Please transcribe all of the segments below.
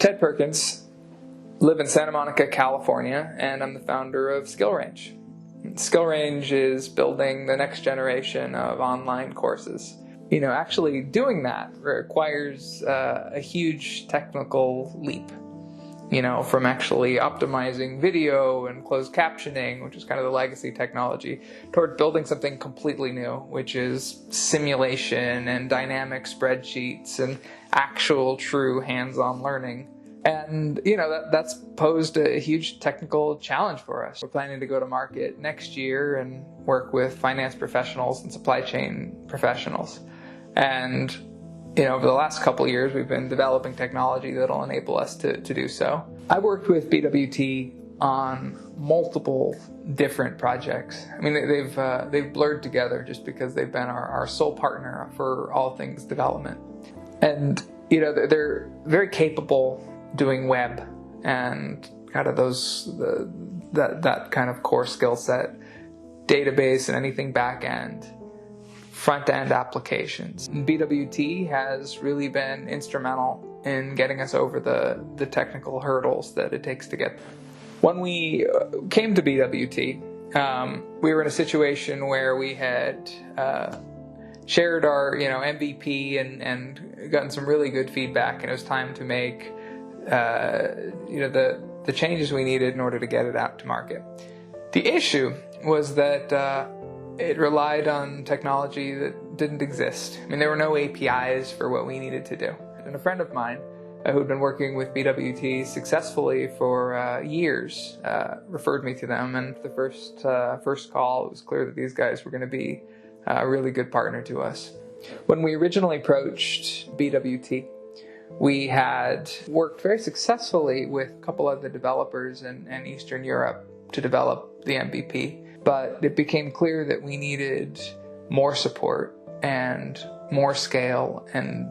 Ted Perkins, live in Santa Monica, California, and I'm the founder of SkillRange. SkillRange is building the next generation of online courses. Actually doing that requires a huge technical leap. From actually optimizing video and closed captioning, which is kind of the legacy technology, toward building something completely new, which is simulation and dynamic spreadsheets and actual true hands-on learning. And, that's posed a huge technical challenge for us. We're planning to go to market next year and work with finance professionals and supply chain professionals. And over the last couple of years, we've been developing technology that'll enable us to do so. I worked with BWT on multiple different projects. They've blurred together just because they've been our sole partner for all things development. And, they're very capable doing web and kind of that kind of core skill set, database and anything back end, front-end applications. BWT has really been instrumental in getting us over the technical hurdles that it takes to get. When we came to BWT, we were in a situation where we had shared our MVP and gotten some really good feedback, and it was time to make the changes we needed in order to get it out to market. The issue was that it relied on technology that didn't exist. There were no APIs for what we needed to do. And a friend of mine who'd been working with BWT successfully for years referred me to them. And the first call, it was clear that these guys were going to be a really good partner to us. When we originally approached BWT, we had worked very successfully with a couple of the developers in Eastern Europe to develop the MVP. But it became clear that we needed more support and more scale and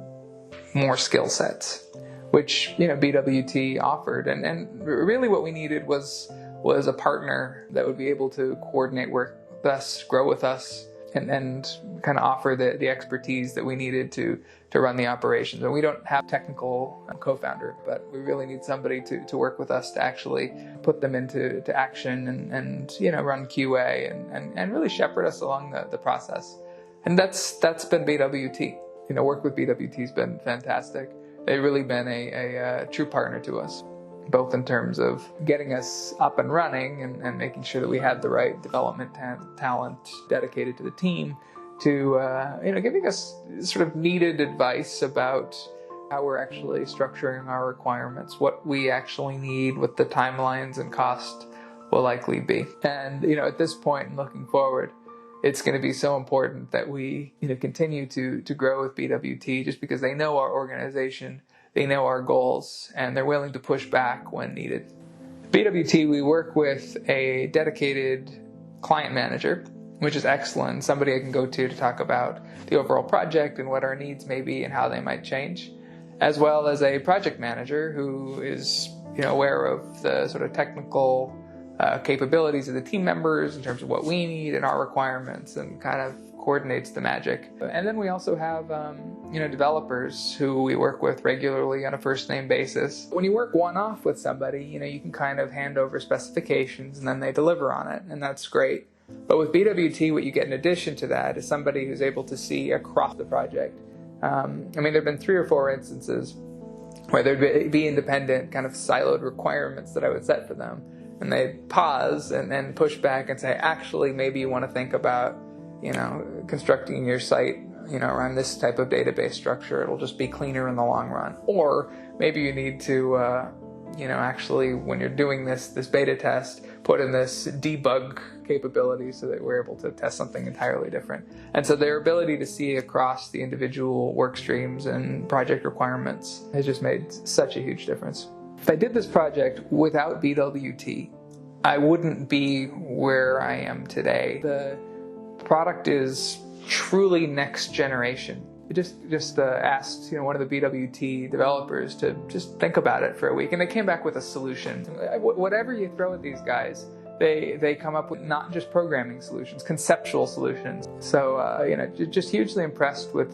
more skill sets, which BWT offered. And really what we needed was a partner that would be able to coordinate work with us, grow with us, and kind of offer the expertise that we needed to run the operations. And we don't have a technical co-founder, but we really need somebody to work with us to actually put them into action and run QA and really shepherd us along the process. And that's been BWT. Work with BWT has been fantastic. They've really been a true partner to us, both in terms of getting us up and running and making sure that we had the right development talent dedicated to the team, to giving us sort of needed advice about how we're actually structuring our requirements, what we actually need, what the timelines and cost will likely be. And at this point and looking forward, it's going to be so important that we continue to grow with BWT, just because they know our organization, they know our goals, and they're willing to push back when needed. BWT, we work with a dedicated client manager, which is excellent, somebody I can go to talk about the overall project and what our needs may be and how they might change, as well as a project manager who is aware of the sort of technical capabilities of the team members in terms of what we need and our requirements, and kind of coordinates the magic. And then we also have developers who we work with regularly on a first name basis. When you work one-off with somebody, you can kind of hand over specifications and then they deliver on it, and that's great. But with BWT, what you get in addition to that is somebody who's able to see across the project. There have been 3 or 4 instances where there'd be independent kind of siloed requirements that I would set for them, and they'd pause and then push back and say, actually, maybe you want to think about constructing your site around this type of database structure. It'll just be cleaner in the long run. Or maybe you need to actually, when you're doing this beta test, put in this debug capability so that we're able to test something entirely different. And so their ability to see across the individual work streams and project requirements has just made such a huge difference. If I did this project without BWT, I wouldn't be where I am today. The product is truly next generation. I just asked one of the BWT developers to just think about it for a week, and they came back with a solution. Whatever you throw at these guys, they come up with not just programming solutions, conceptual solutions. So just hugely impressed with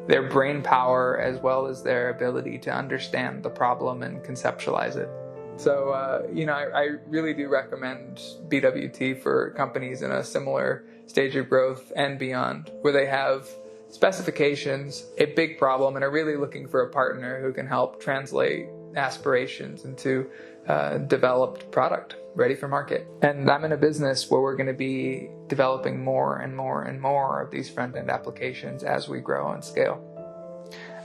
their brain power as well as their ability to understand the problem and conceptualize it. So, I really do recommend BWT for companies in a similar stage of growth and beyond, where they have specifications, a big problem, and are really looking for a partner who can help translate aspirations into developed product ready for market. And I'm in a business where we're going to be developing more and more and more of these front-end applications as we grow and scale.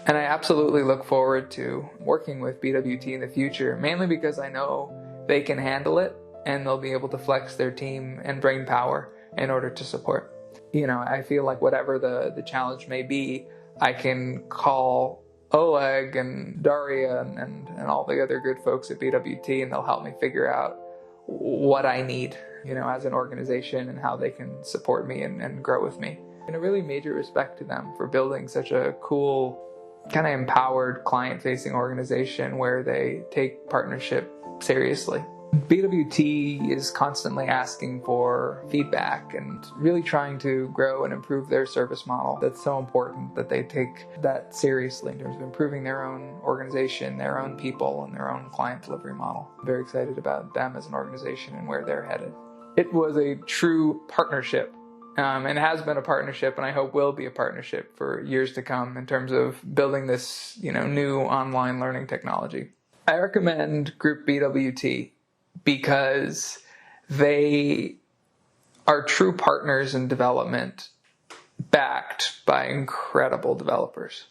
And I absolutely look forward to working with BWT in the future, mainly because I know they can handle it and they'll be able to flex their team and brain power in order to support. I feel like whatever the challenge may be, I can call Oleg and Daria and all the other good folks at BWT, and they'll help me figure out what I need, as an organization, and how they can support me and grow with me. And a really major respect to them for building such a cool, kind of empowered client-facing organization where they take partnership seriously. BWT is constantly asking for feedback and really trying to grow and improve their service model. That's so important that they take that seriously in terms of improving their own organization, their own people, and their own client delivery model. I'm very excited about them as an organization and where they're headed. It was a true partnership. And has been a partnership, and I hope will be a partnership for years to come in terms of building this, new online learning technology. I recommend Group BWT because they are true partners in development, backed by incredible developers.